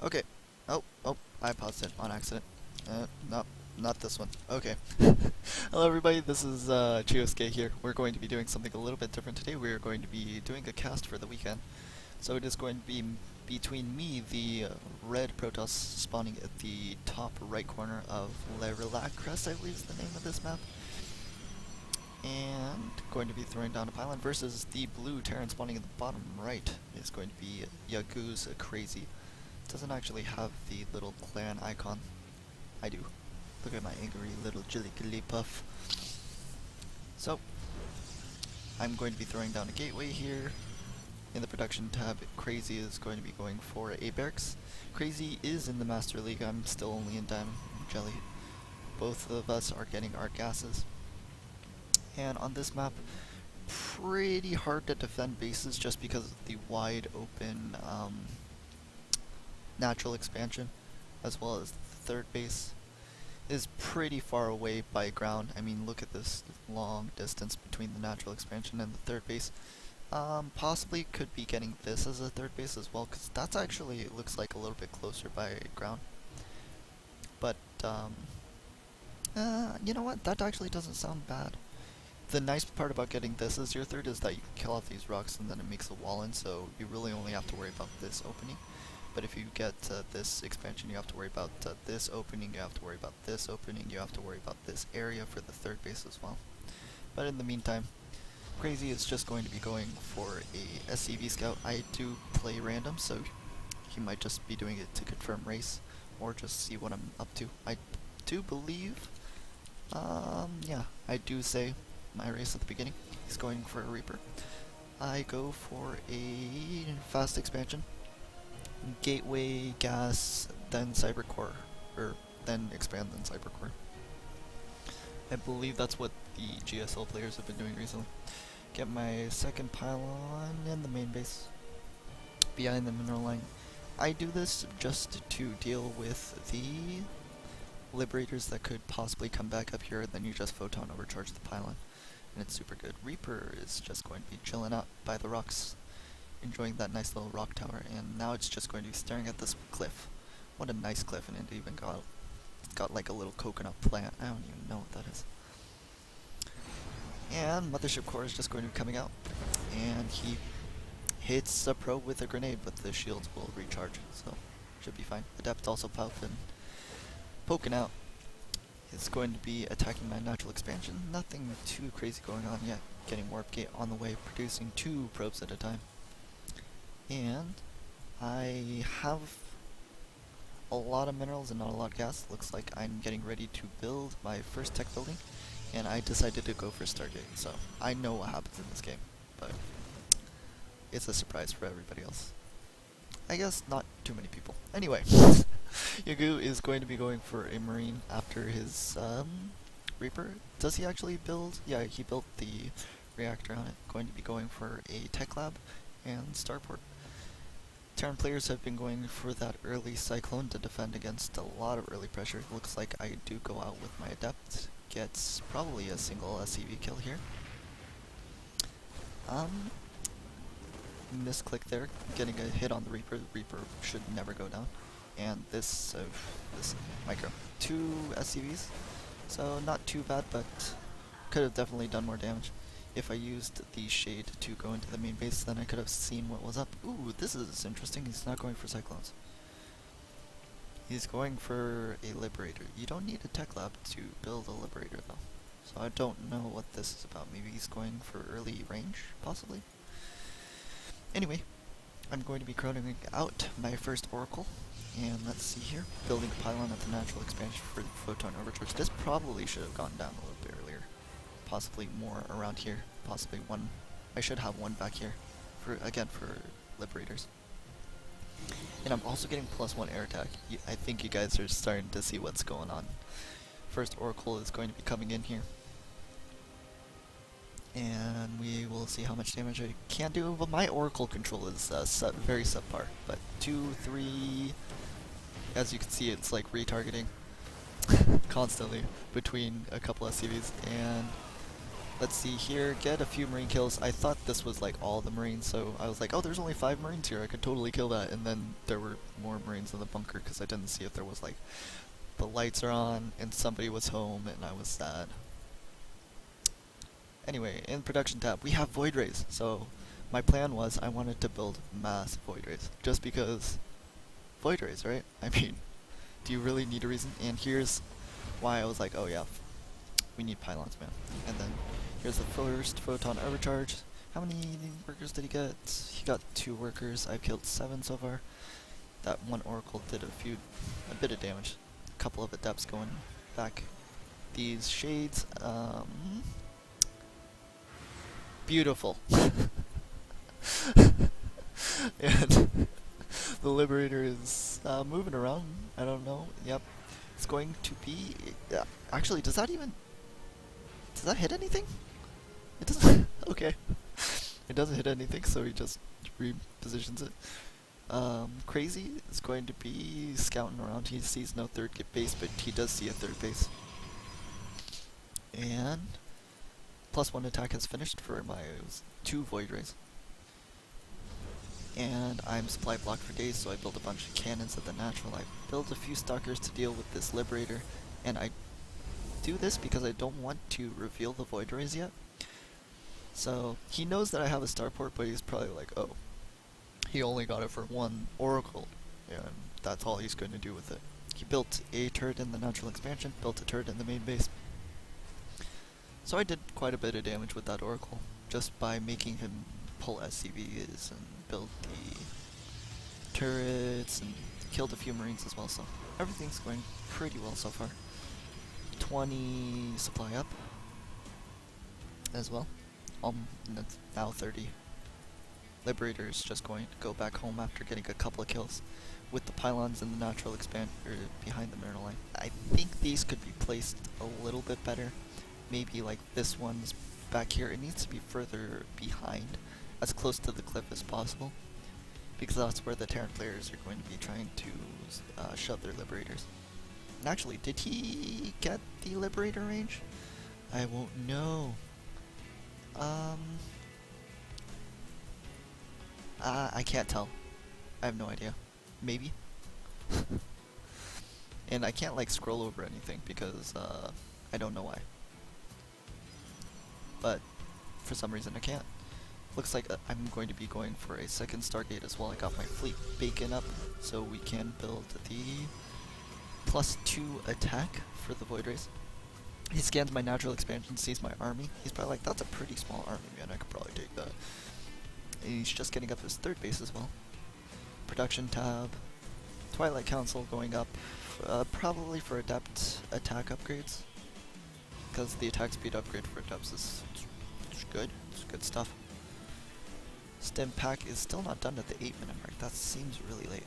Okay. Oh, I paused it on accident. No, not this one. Okay. Hello everybody, this is Chiosuke here. We're going to be doing something a little bit different today. We're going to be doing a cast for the weekend. So it is going to be between me, the red Protoss spawning at the top right corner of Le Relac Crest, I believe is the name of this map. And going to be throwing down a pylon versus the blue Terran spawning at the bottom right is going to be YAGU's Crazy. Doesn't actually have the little clan icon. I do. Look at my angry little Jigglypuff. So, I'm going to be throwing down a gateway here. In the production tab, Crazy is going to be going for a barracks. Crazy is in the Master League, I'm still only in Diamond Jelly. Both of us are getting our gases. And on this map, pretty hard to defend bases just because of the wide open natural expansion, as well as the third base is pretty far away by ground. I mean, look at this long distance between the natural expansion and the third base. Possibly could be getting this as a third base as well, because that's actually, it looks like a little bit closer by ground. But, you know what, that actually doesn't sound bad. The nice part about getting this as your third is that you can kill off these rocks and then it makes a wall in, so you really only have to worry about this opening. But if you get this expansion, you have to worry about this opening, you have to worry about this opening, you have to worry about this area for the third base as well. But in the meantime, Crazy is just going to be going for a SCV scout. I do play random, so he might just be doing it to confirm race, or just see what I'm up to. I do believe, yeah, I do say my race at the beginning. He's going for a Reaper. I go for a fast expansion. Gateway, gas, then cybercore, or then expand, then cybercore. I believe that's what the GSL players have been doing recently. Get my second pylon in the main base, behind the mineral line. I do this just to deal with the liberators that could possibly come back up here, and then you just photon overcharge the pylon, and it's super good. Reaper is just going to be chilling out by the rocks, enjoying that nice little rock tower, and now it's just going to be staring at this cliff. What a nice cliff, and it even got like a little coconut plant. I don't even know what that is. And Mothership Core is just going to be coming out, and he hits a probe with a grenade, but the shields will recharge, so should be fine. Adept also poking out. It's going to be attacking my natural expansion. Nothing too crazy going on yet. Getting warp gate on the way, producing 2 probes at a time. And I have a lot of minerals and not a lot of gas. Looks like I'm getting ready to build my first tech building, and I decided to go for Stargate, so I know what happens in this game, but it's a surprise for everybody else. I guess not too many people. Anyway, YAGU is going to be going for a Marine after his Reaper. Does he actually build? Yeah, he built the reactor on it. Going to be going for a tech lab and starport. Terran players have been going for that early Cyclone to defend against a lot of early pressure. Looks like I do go out with my Adept. Gets probably a single SCV kill here. Misclick there, getting a hit on the Reaper. The Reaper should never go down. And this micro. 2 SCVs, so not too bad, but could have definitely done more damage. If I used the shade to go into the main base, then I could have seen what was up. Ooh, this is interesting. He's not going for Cyclones. He's going for a Liberator. You don't need a tech lab to build a Liberator, though. So I don't know what this is about. Maybe he's going for early range, possibly? Anyway, I'm going to be crowding out my first Oracle. And let's see here. Building a pylon at the natural expansion for the photon overcharge. This probably should have gone down a little bit earlier. Possibly more around here. Possibly one. I should have one back here. For Liberators. And I'm also getting +1 air attack. I think you guys are starting to see what's going on. First Oracle is going to be coming in here. And we will see how much damage I can do. But my Oracle control is very subpar. But 2, 3... As you can see, it's like retargeting constantly between a couple SCVs. And Let's see here, get a few marine kills. I thought this was like all the marines, so I was like, oh, there's only 5 marines here, I could totally kill that. And then there were more marines in the bunker because I didn't see if there was like, the lights are on and somebody was home and I was sad. Anyway, in production tab, we have void rays. So my plan was I wanted to build mass void rays just because void rays, right? I mean, do you really need a reason? And here's why I was like, oh yeah, we need pylons, man. And then here's the first photon overcharge. How many workers did he get? He got 2 workers. I've killed 7 so far. That one oracle did a bit of damage. A couple of adepts going back. These shades, beautiful. And the Liberator is moving around. I don't know. Yep. It's going to be... actually, does that hit anything? It doesn't. Okay. It doesn't hit anything, so he just repositions it. Crazy is going to be scouting around. He sees no third base, but he does see a third base. And +1 attack has finished for my 2 void rays. And I'm supply blocked for days, so I built a bunch of cannons at the natural. I built a few stalkers to deal with this Liberator, and I do this because I don't want to reveal the void rays yet. So he knows that I have a starport, but he's probably like, oh, he only got it for 1 oracle, and that's all he's going to do with it. He built a turret in the natural expansion, built a turret in the main base. So I did quite a bit of damage with that oracle, just by making him pull SCVs and build the turrets and killed a few marines as well, so everything's going pretty well so far. 20 supply up as well. That's now 30. Liberator is just going to go back home after getting a couple of kills with the pylons and the natural expand behind the mineral line. I think these could be placed a little bit better. Maybe like this one's back here. It needs to be further behind, as close to the cliff as possible, because that's where the Terran players are going to be trying to shove their Liberators. And actually, did he get the Liberator range? I won't know. I can't tell. I have no idea. Maybe. And I can't like scroll over anything because I don't know why. But for some reason I can't. Looks like I'm going to be going for a second Stargate as well. I got my fleet bacon up so we can build the +2 attack for the Void Rays. He scans my natural expansion, sees my army. He's probably like, that's a pretty small army, man. I could probably take that. And he's just getting up his 3rd base as well. Production tab. Twilight Council going up, probably for adept attack upgrades. Because the attack speed upgrade for adepts is good. It's good stuff. Stim pack is still not done at the 8-minute mark. That seems really late.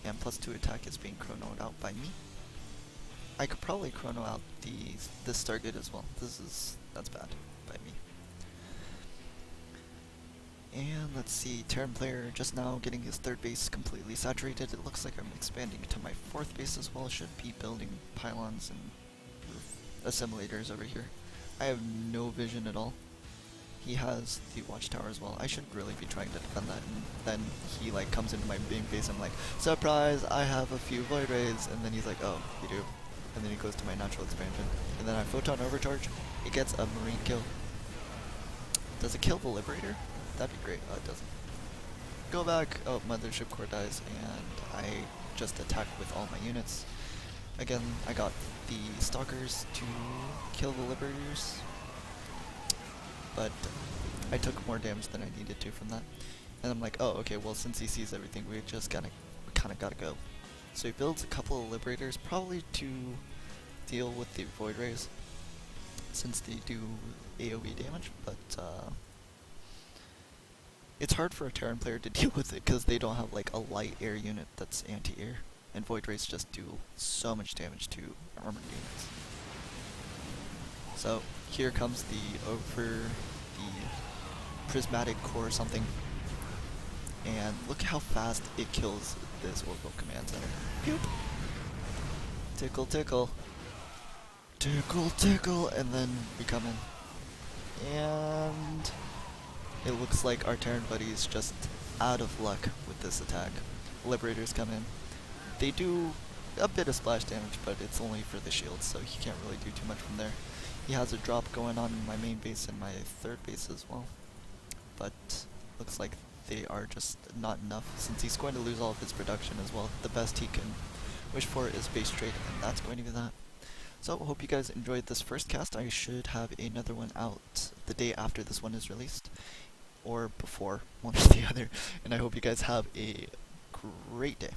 And +2 attack is being chronoed out by me. I could probably chrono out this Stargate as well. That's bad by me. And let's see, Terran player just now getting his 3rd base completely saturated. It looks like I'm expanding to my 4th base as well. Should be building pylons and assimilators over here. I have no vision at all. He has the watchtower as well. I should really be trying to defend that, and then he like comes into my main base. I'm like, surprise, I have a few void rays, and then he's like, oh, you do. And then he goes to my natural expansion, and then I photon overcharge. It gets a marine kill. Does it kill the Liberator? That'd be great. Oh, it doesn't. Go back. Oh, mothership core dies, and I just attack with all my units. Again, I got the stalkers to kill the Liberators, but I took more damage than I needed to from that. And I'm like, oh, okay, well, since he sees everything, we kind of gotta go. So he builds a couple of Liberators, probably to deal with the Void Rays, since they do AoE damage, but it's hard for a Terran player to deal with it, because they don't have like a light air unit that's anti-air, and Void Rays just do so much damage to armored units. So here comes the prismatic core or something, and look how fast it kills this Orbital Command Center. Pew! Tickle, tickle. Tickle, tickle, and then we come in. And it looks like our Terran buddy is just out of luck with this attack. Liberators come in. They do a bit of splash damage, but it's only for the shields, so he can't really do too much from there. He has a drop going on in my main base and my third base as well, but looks like they are just not enough, since he's going to lose all of his production as well. The best he can wish for is base trade, and that's going to be that. So, hope you guys enjoyed this first cast. I should have another one out the day after this one is released, or before, one or the other, and I hope you guys have a great day.